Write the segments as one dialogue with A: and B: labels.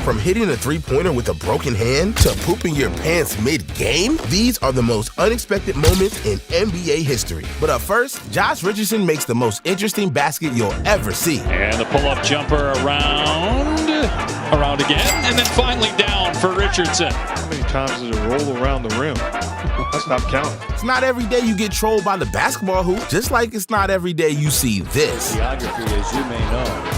A: From hitting a three-pointer with a broken hand to pooping your pants mid-game, these are the most unexpected moments in NBA history. But up first, Josh Richardson makes the most interesting basket you'll ever see.
B: And the pull-up jumper around again, and then finally down for Richardson.
C: How many times does it roll around the rim? I stopped counting.
A: It's not every day you get trolled by the basketball hoop, just like it's not every day you see this.
D: Geography, as you may know.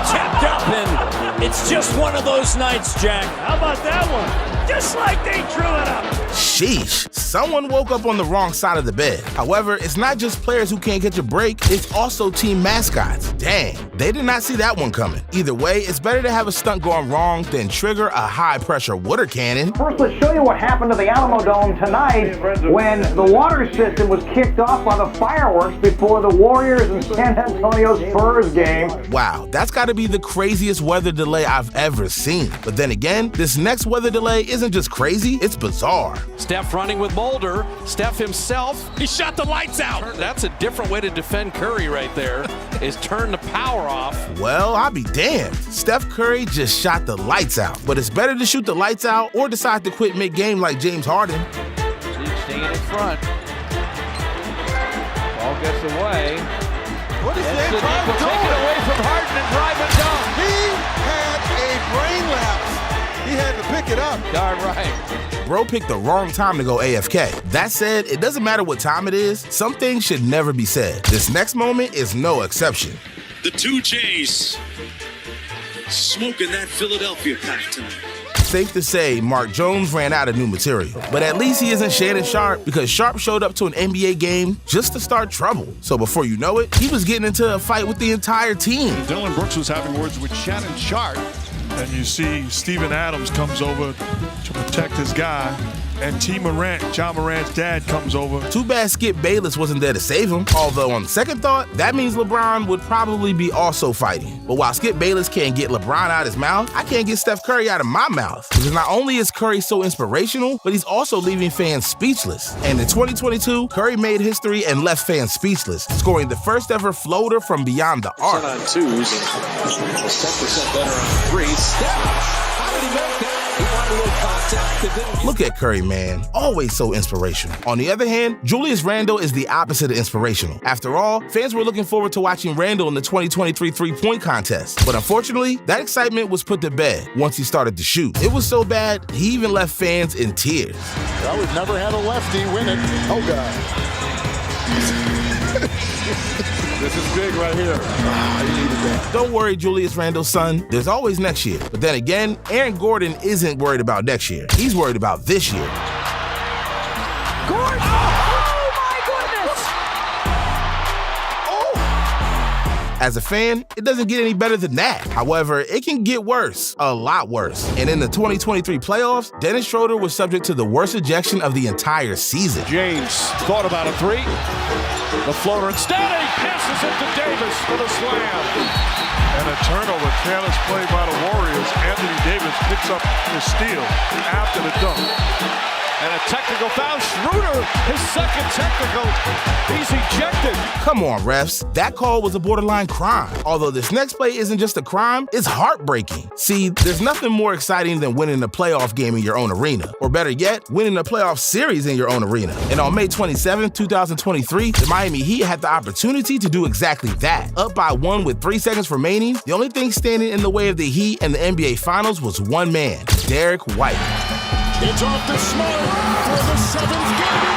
D: Tapped up, and it's just one of those nights, Jack.
E: How about that one? Just like they drew it up.
A: Sheesh, someone woke up on the wrong side of the bed. However, it's not just players who can't catch a break, it's also team mascots. Dang, they did not see that one coming. Either way, it's better to have a stunt gone wrong than trigger a high-pressure water cannon.
F: First, let's show you what happened to the Alamo Dome tonight when the water system was kicked off by the fireworks before the Warriors and San Antonio Spurs game.
A: Wow, that's got to be the craziest weather delay I've ever seen. But then again, this next weather delay isn't just crazy, it's bizarre.
G: Steph running with Mulder. Steph himself.
B: He shot the lights out.
G: That's a different way to defend Curry right there, is turn the power off.
A: Well, I'll be damned. Steph Curry just shot the lights out. But it's better to shoot the lights out or decide to quit mid-game like James Harden.
D: Staying in front. Ball gets away.
H: What is that trying to do?
D: Take it away from Harden and drive it down.
H: He had a brain lapse. He had to pick it up.
D: Darn right.
A: Bro picked the wrong time to go AFK. That said, it doesn't matter what time it is, some things should never be said. This next moment is no exception.
I: The 2Js smoking that Philadelphia pack tonight.
A: Safe to say, Mark Jones ran out of new material. But at least he isn't Shannon Sharp, because Sharp showed up to an NBA game just to start trouble. So before you know it, he was getting into a fight with the entire team.
C: Dylan Brooks was having words with Shannon Sharp. And you see Steven Adams comes over to protect his guy. And T. Morant, John Morant's dad, comes over.
A: Too bad Skip Bayless wasn't there to save him. Although on second thought, that means LeBron would probably be also fighting. But while Skip Bayless can't get LeBron out his mouth, I can't get Steph Curry out of my mouth. Because not only is Curry so inspirational, but he's also leaving fans speechless. And in 2022, Curry made history and left fans speechless, scoring the first ever floater from beyond the arc.
D: On twos, 10% better on threes. Steph, how did he make that? He wanted a little contact.
A: Look at Curry, man. Always so inspirational. On the other hand, Julius Randle is the opposite of inspirational. After all, fans were looking forward to watching Randle in the 2023 three-point contest. But unfortunately, that excitement was put to bed once he started to shoot. It was so bad, he even left fans in tears.
H: Well, we've never had a lefty win it. Oh, God. This is big right here. He needed that.
A: Don't worry, Julius Randle's son. There's always next year. But then again, Aaron Gordon isn't worried about next year. He's worried about this year.
E: Gordon! Oh, my goodness!
A: Oh! As a fan, it doesn't get any better than that. However, it can get worse, a lot worse. And in the 2023 playoffs, Dennis Schroeder was subject to the worst ejection of the entire season.
B: James thought about a three. The floater instead, and he passes it to Davis for the slam.
C: And a turnover, careless play by the Warriors. Anthony Davis picks up the steal after the dunk.
B: And a technical foul. Schroeder, his second technical. He's ejected.
A: Come on, refs. That call was a borderline crime. Although this next play isn't just a crime, it's heartbreaking. See, there's nothing more exciting than winning a playoff game in your own arena. Or better yet, winning a playoff series in your own arena. And on May 27, 2023, the Miami Heat had the opportunity to do exactly that. Up by 1 with 3 seconds remaining, the only thing standing in the way of the Heat and the NBA Finals was one man, Derek White.
E: It's off to Smart for the 7th game.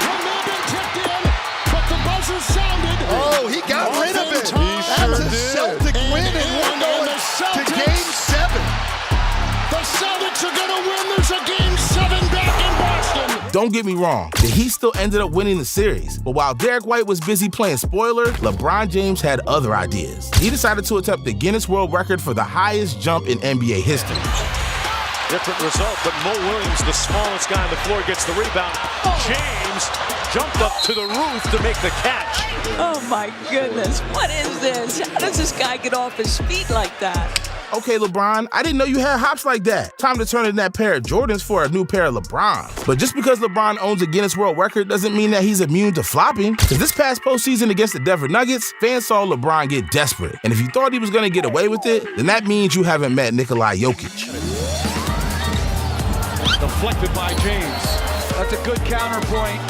E: One man been tipped in, but the buzzer sounded.
H: Oh, he got rid of it. That's a Celtic win and we're going to Game 7.
E: The Celtics are going to win. There's a Game 7 back in Boston.
A: Don't get me wrong, the Heat still ended up winning the series. But while Derek White was busy playing spoiler, LeBron James had other ideas. He decided to attempt the Guinness World Record for the highest jump in NBA history.
B: Different result, but Mo Williams, the smallest guy on the floor, gets the rebound. James jumped up to the roof to make the catch.
J: Oh my goodness, what is this? How does this guy get off his feet like that?
A: Okay, LeBron, I didn't know you had hops like that. Time to turn in that pair of Jordans for a new pair of LeBrons. But just because LeBron owns a Guinness World Record doesn't mean that he's immune to flopping. Because this past postseason against the Denver Nuggets, fans saw LeBron get desperate. And if you thought he was going to get away with it, then that means you haven't met Nikola Jokic.
B: Deflected by James.
H: That's a good counterpoint.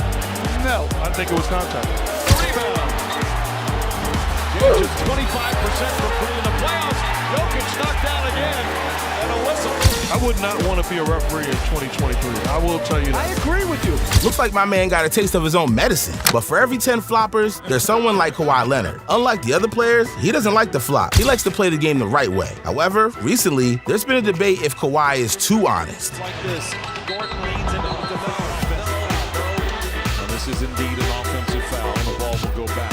H: No.
C: I think it was contact.
B: Rebound. James is 25% from three in the playoffs. Jokic knocked down again. And a whistle.
C: I would not want to be a referee in 2023. I will tell you that.
H: I agree with you.
A: Looks like my man got a taste of his own medicine. But for every 10 floppers, there's someone like Kawhi Leonard. Unlike the other players, he doesn't like to flop. He likes to play the game the right way. However, recently, there's been a debate if Kawhi is too honest.
B: Like this. Dort leans into the and this is indeed an offensive foul, and the ball will go back.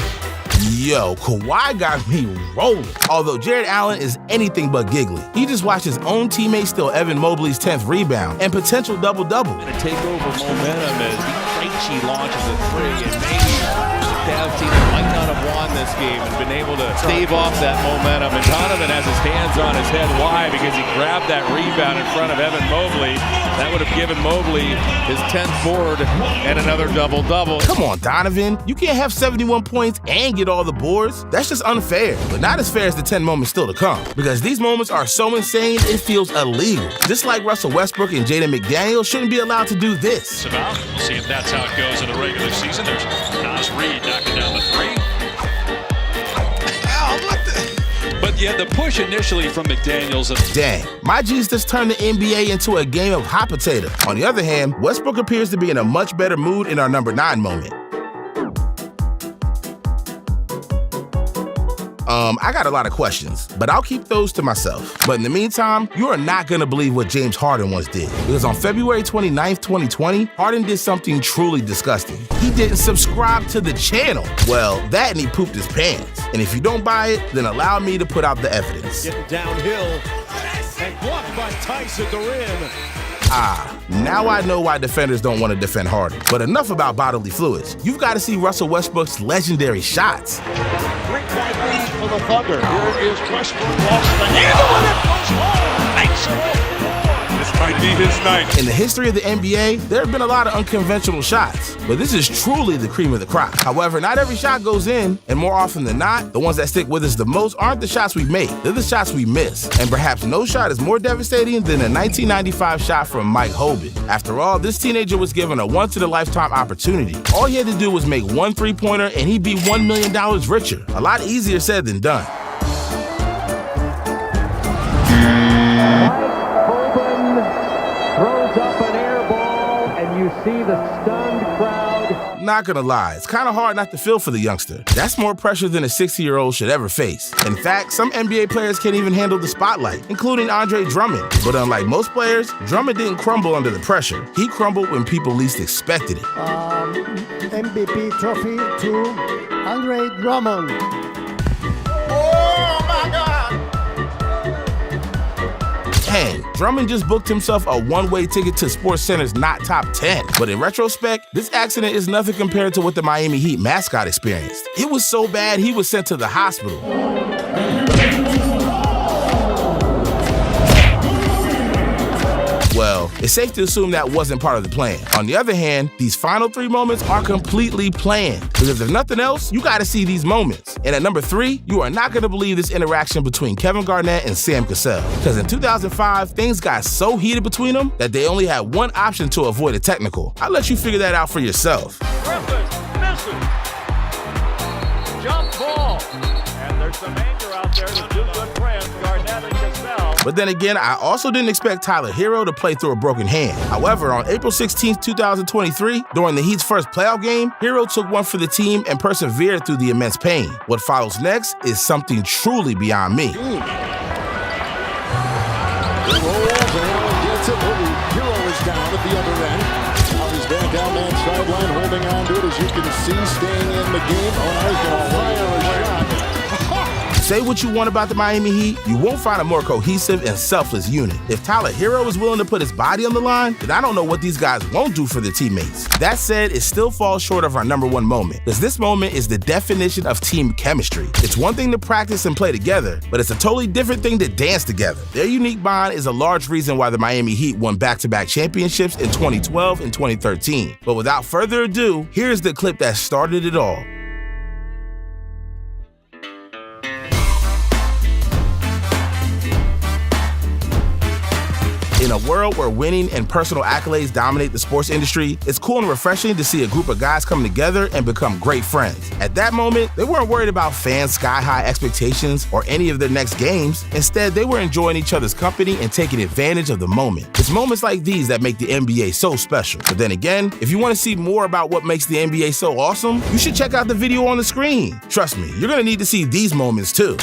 A: Yo, Kawhi got me rolling. Although Jared Allen is anything but giggly. He just watched his own teammate steal Evan Mobley's 10th rebound and potential double-double.
G: To take over momentum as Krejci launches a three, and maybe the Cavs team might not have won this game and been able to stave off that momentum. And Donovan has his hands on his head. Why? Because he grabbed that rebound in front of Evan Mobley. That would have given Mobley his 10th board and another double-double.
A: Come on, Donovan. You can't have 71 points and get all the boards. That's just unfair. But not as fair as the 10 moments still to come. Because these moments are so insane, it feels illegal. Just like Russell Westbrook and Jaden McDaniels shouldn't be allowed to do this.
B: We'll see if that's how it goes in the regular season. There's Naz Reid knocking down the three. But yeah, the push initially from McDaniels.
A: Dang, my G's just turned the NBA into a game of hot potato. On the other hand, Westbrook appears to be in a much better mood in our number 9 moment. I got a lot of questions, but I'll keep those to myself. But in the meantime, you are not gonna believe what James Harden once did. Because on February 29th, 2020, Harden did something truly disgusting. He didn't subscribe to the channel. Well, that and he pooped his pants. And if you don't buy it, then allow me to put out the evidence.
B: Getting downhill and blocked by Tice at the rim.
A: Now I know why defenders don't want to defend Harden. But enough about bodily fluids. You've got to see Russell Westbrook's legendary shots.
E: 3-point lead for the Thunder. Here is Westbrook off the handle and it goes home. Makes it.
C: This might be his night.
A: In the history of the NBA, there have been a lot of unconventional shots, but this is truly the cream of the crop. However, not every shot goes in, and more often than not, the ones that stick with us the most aren't the shots we make, they're the shots we miss. And perhaps no shot is more devastating than a 1995 shot from Mike Hoban. After all, this teenager was given a once-in-a-lifetime opportunity. All he had to do was make one three-pointer, and he'd be $1 million richer. A lot easier said than done.
F: Throws up an air ball, and you see the stunned crowd.
A: Not gonna lie, it's kind of hard not to feel for the youngster. That's more pressure than a 60-year-old should ever face. In fact, some NBA players can't even handle the spotlight, including Andre Drummond. But unlike most players, Drummond didn't crumble under the pressure. He crumbled when people least expected it.
J: MVP trophy to Andre Drummond.
A: Oh my God! Dang, Drummond just booked himself a one-way ticket to SportsCenter's not top 10. But in retrospect, this accident is nothing compared to what the Miami Heat mascot experienced. It was so bad, he was sent to the hospital. Well, it's safe to assume that wasn't part of the plan. On the other hand, these final 3 moments are completely planned. Because if nothing else, you gotta see these moments. And at number 3, you are not gonna believe this interaction between Kevin Garnett and Sam Cassell. Because in 2005, things got so heated between them that they only had one option to avoid a technical. I'll let you figure that out for yourself.
B: Griffin misses. Jump ball. And there's some anger out there to do good friends, Garnett and Cassell.
A: But then again, I also didn't expect Tyler Hero to play through a broken hand. However, on April 16, 2023, during the Heat's first playoff game, Hero took one for the team and persevered through the immense pain. What follows next is something truly beyond me.
E: He rolls and gets it. Hero is down at the other end. Now he's back down that sideline, holding on to it, as you can see, staying in the game. Oh, he's going to fire a shot.
A: Say what you want about the Miami Heat, you won't find a more cohesive and selfless unit. If Tyler Hero is willing to put his body on the line, then I don't know what these guys won't do for their teammates. That said, it still falls short of our #1 moment, because this moment is the definition of team chemistry. It's one thing to practice and play together, but it's a totally different thing to dance together. Their unique bond is a large reason why the Miami Heat won back-to-back championships in 2012 and 2013. But without further ado, here's the clip that started it all. In a world where winning and personal accolades dominate the sports industry, it's cool and refreshing to see a group of guys come together and become great friends. At that moment, they weren't worried about fans' sky-high expectations or any of their next games. Instead, they were enjoying each other's company and taking advantage of the moment. It's moments like these that make the NBA so special. But then again, if you want to see more about what makes the NBA so awesome, you should check out the video on the screen. Trust me, you're going to need to see these moments too.